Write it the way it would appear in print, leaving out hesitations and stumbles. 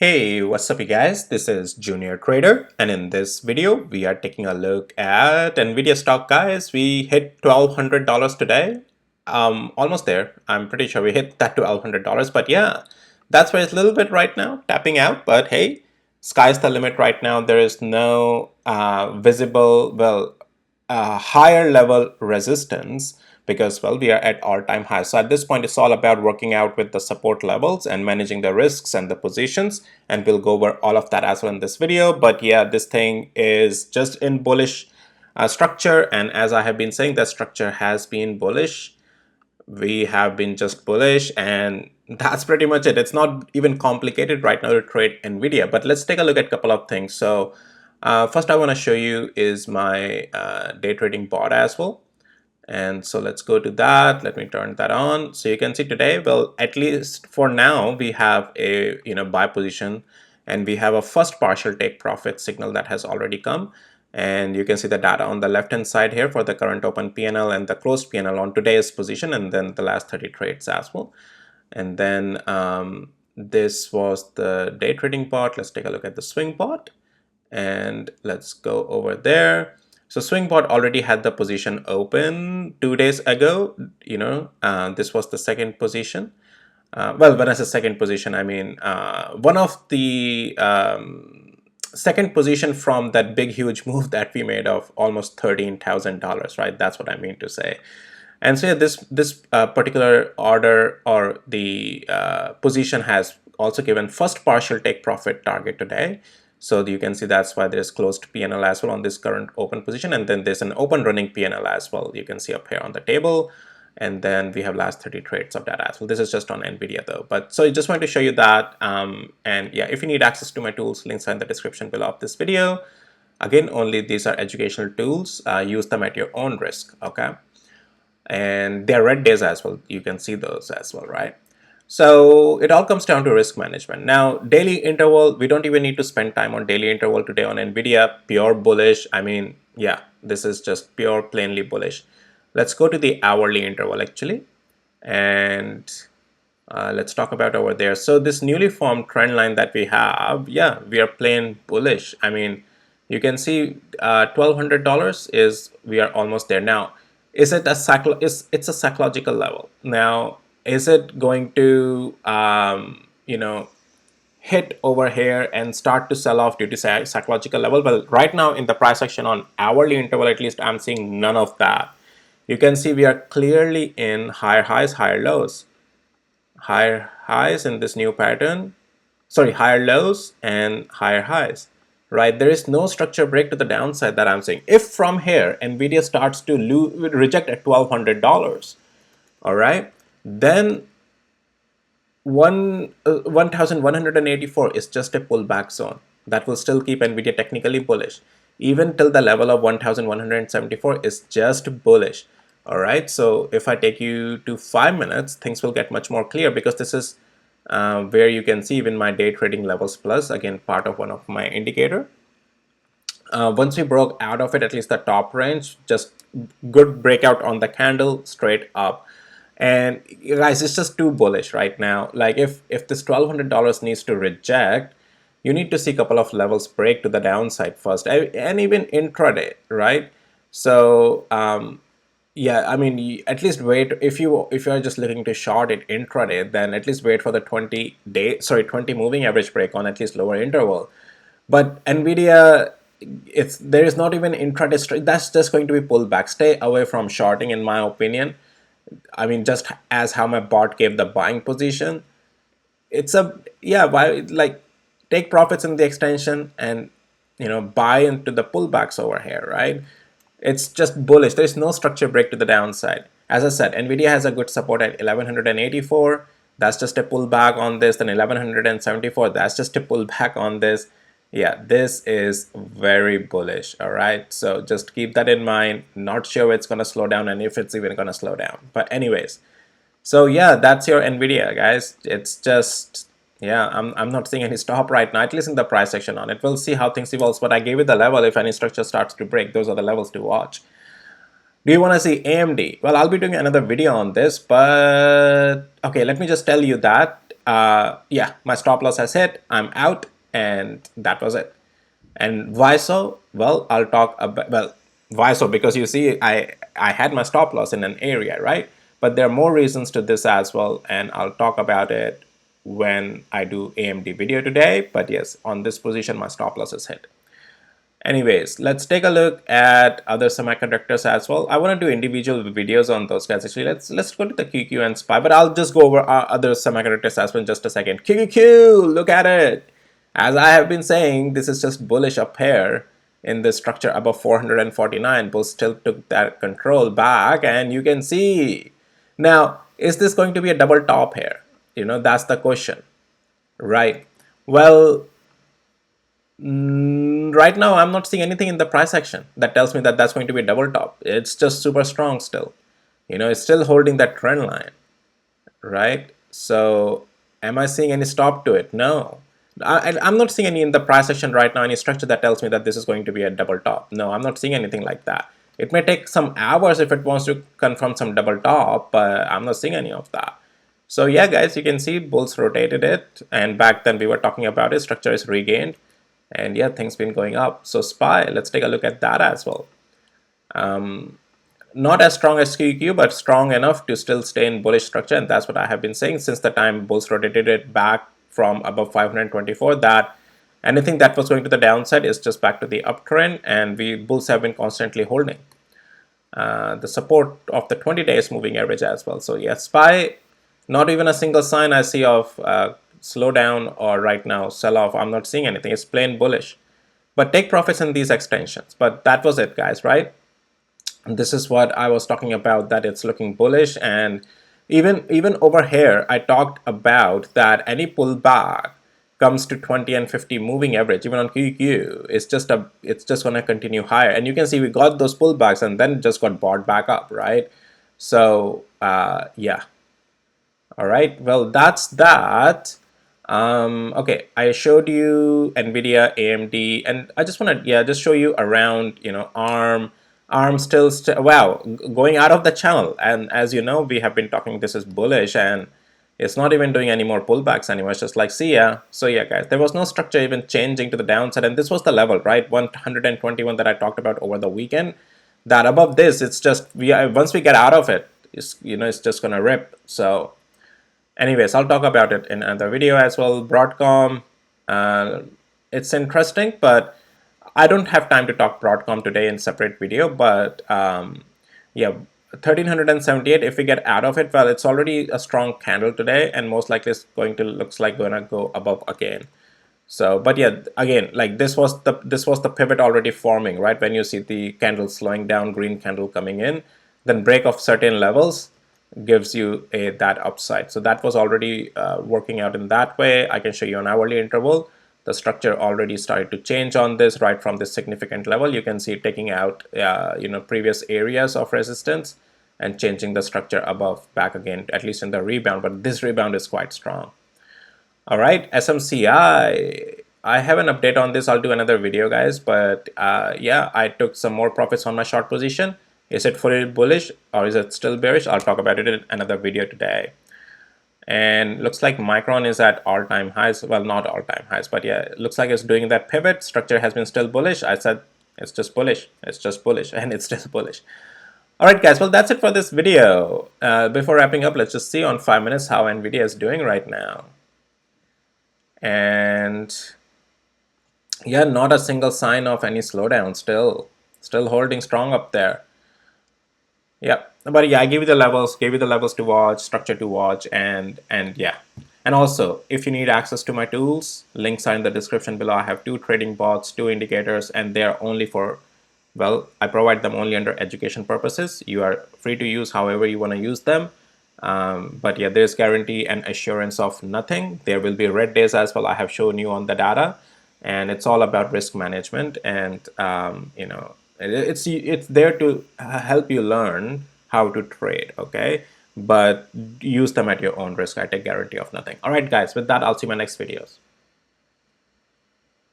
Hey, what's up you guys? This is Junior Trader, and in this video we are taking a look at Nvidia stock, guys. We hit $1,200 today. Almost there. I'm pretty sure we hit that $1,200, but yeah, that's where it's a little bit right now, tapping out. But hey, sky's the limit right now. There is no visible, higher level resistance because, well, we are at all-time high. So at this point, it's all about working out with the support levels and managing the risks and the positions, and we'll go over all of that as well in this video. But yeah, this thing is just in bullish structure, and as I have been saying, the structure has been bullish. We have been just bullish, and that's pretty much it. It's not even complicated right now to trade Nvidia, but let's take a look at a couple of things. So first I want to show you is my day trading bot as well. And so let's go to that. Let me turn that on. So you can see today, well, at least for now, we have a buy position, and we have a first partial take profit signal that has already come. And you can see the data on the left hand side here for the current open PNL and the closed PNL on today's position, and then the last 30 trades as well. And then this was the day trading bot. Let's take a look at the swing bot, and let's go over there. So SwingBot already had the position open 2 days ago. This was the second position. Well, when I say second position, I mean one of the second position from that big huge move that we made of almost $13,000, right? That's what I mean to say. And so yeah, this particular order or the position has also given first partial take profit target today. So you can see that's why there's closed PNL as well on this current open position, and then there's an open running PNL as well. You can see up here on the table, and then we have last 30 trades of that as well. This is just on Nvidia though. But so I just wanted to show you that. And yeah, if you need access to my tools, links are in the description below of this video. Again, only these are educational tools. Use them at your own risk, okay? And they're red days as well. You can see those as well, right? So it all comes down to risk management. Now, daily interval, we don't even need to spend time on daily interval today on Nvidia. Pure bullish. I mean, yeah, this is just pure plainly bullish. Let's go to the hourly interval actually, and let's talk about over there. So this newly formed trend line that we have, yeah, we are plain bullish. I mean, you can see $1,200 is, we are almost there now. Is it a it's a psychological level now? Is it going to hit over here and start to sell off due to psychological level? Well, right now in the price action on hourly interval, at least I'm seeing none of that. You can see we are clearly in higher highs, higher lows, higher highs in this new pattern, sorry, higher lows and higher highs, right? There is no structure break to the downside that I'm seeing. If from here Nvidia starts to reject at $1,200, all right, then 1,184 is just a pullback zone that will still keep Nvidia technically bullish. Even till the level of 1,174 is just bullish. All right, so if I take you to 5 minutes, things will get much more clear, because this is where you can see even my day trading levels plus, again, part of one of my indicator. Once we broke out of it, at least the top range, just good breakout on the candle straight up. And guys, it's just too bullish right now. Like if this $1,200 needs to reject, you need to see a couple of levels break to the downside first, and even intraday, right? So yeah, I mean, at least wait. If you are just looking to short it intraday, then at least wait for the 20 moving average break on at least lower interval. But Nvidia, there is not even intraday. That's just going to be pulled back. Stay away from shorting, in my opinion. I mean, just as how my bot gave the buying position, it's a, yeah, why, like, take profits in the extension and buy into the pullbacks over here, right? It's just bullish. There is no structure break to the downside. As I said, Nvidia has a good support at 1184. That's just a pullback on this. Then 1174. That's just a pullback on this. Yeah, this is very bullish. All right, so just keep that in mind. Not sure it's gonna slow down, and if it's even gonna slow down. But anyways, so yeah, that's your Nvidia, guys. It's just, yeah, I'm not seeing any stop right now, at least in the price section on it. We'll see how things evolves, but I gave it the level. If any structure starts to break, those are the levels to watch. Do you want to see AMD? Well, I'll be doing another video on this, but okay, let me just tell you that Yeah, my stop loss has hit, I'm out, and that was it. And why so? Well, I'll talk about, well, why so? Because you see, I had my stop loss in an area, right? But there are more reasons to this as well, and I'll talk about it when I do AMD video today. But yes, on this position, my stop loss is hit. Anyways, let's take a look at other semiconductors as well. I want to do individual videos on those guys. Actually, let's go to the QQ and SPY, but I'll just go over other semiconductors as well in just a second. QQQ, look at it. As I have been saying, this is just bullish up here in the structure above 449. Bulls still took that control back, and you can see. Now, is this going to be a double top here? You know, that's the question, right? Well, right now, I'm not seeing anything in the price action that tells me that that's going to be a double top. It's just super strong still. You know, it's still holding that trend line, right? So, am I seeing any stop to it? No. I'm not seeing any in the price action right now, any structure that tells me that this is going to be a double top. No, I'm not seeing anything like that. It may take some hours if it wants to confirm some double top, but I'm not seeing any of that. So yeah, guys, you can see bulls rotated it, and back then we were talking about it, structure is regained. And yeah, things been going up. So SPY, let's take a look at that as well. Not as strong as QQ, but strong enough to still stay in bullish structure. And that's what I have been saying since the time bulls rotated it back from above 524, that anything that was going to the downside is just back to the uptrend. And we bulls have been constantly holding the support of the 20 days moving average as well. So yeah, SPY, not even a single sign I see of slowdown or right now sell off. I'm not seeing anything. It's plain bullish. But take profits in these extensions. But that was it, guys, right? And this is what I was talking about, that it's looking bullish. And even over here, I talked about that any pullback comes to 20 and 50 moving average, even on QQ, it's just going to continue higher. And you can see we got those pullbacks and then just got bought back up, right? So yeah. All right, well, that's that. Okay, I showed you Nvidia, AMD, and I just want to just show you around, you know, ARM still wow, going out of the channel. And as you know, we have been talking, this is bullish, and it's not even doing any more pullbacks anymore. It's just like, see ya. So yeah, guys, there was no structure even changing to the downside, and this was the level, right? 121 that I talked about over the weekend. That above this, it's just once we get out of it, it's, you know, it's just gonna rip. So anyways, I'll talk about it in another video as well. Broadcom, it's interesting, but I don't have time to talk Broadcom today in separate video. But yeah, 1378, if we get out of it, well, it's already a strong candle today, and most likely it's looks like gonna go above again. So, but yeah, again, like this was the pivot already forming, right? When you see the candle slowing down, green candle coming in, then break of certain levels gives you that upside. So that was already working out in that way. I can show you an hourly interval. The structure already started to change on this right from this significant level. You can see it taking out you know, previous areas of resistance and changing the structure above back again, at least in the rebound. But this rebound is quite strong. All right, SMCI. I have an update on this. I'll do another video, guys. But yeah, I took some more profits on my short position. Is it fully bullish or is it still bearish? I'll talk about it in another video today. And looks like Micron is at all-time highs. Well, not all-time highs, but yeah, it looks like it's doing that pivot. Structure has been still bullish. I said it's just bullish. It's just bullish, and it's still bullish. All right, guys. Well, that's it for this video. Before wrapping up, let's just see on 5 minutes how Nvidia is doing right now. And yeah, not a single sign of any slowdown. Still holding strong up there. Yeah, but yeah, I gave you the levels, to watch, structure to watch, and yeah. And also, if you need access to my tools, links are in the description below. I have 2 trading bots, 2 indicators, and they are only for, well, I provide them only under education purposes. You are free to use however you want to use them. But yeah, there's guarantee and assurance of nothing. There will be red days as well. I have shown you on the data, and it's all about risk management. And you know, it's there to help you learn how to trade, okay? But use them at your own risk. I take guarantee of nothing. All right, guys, with that, I'll see you in my next videos.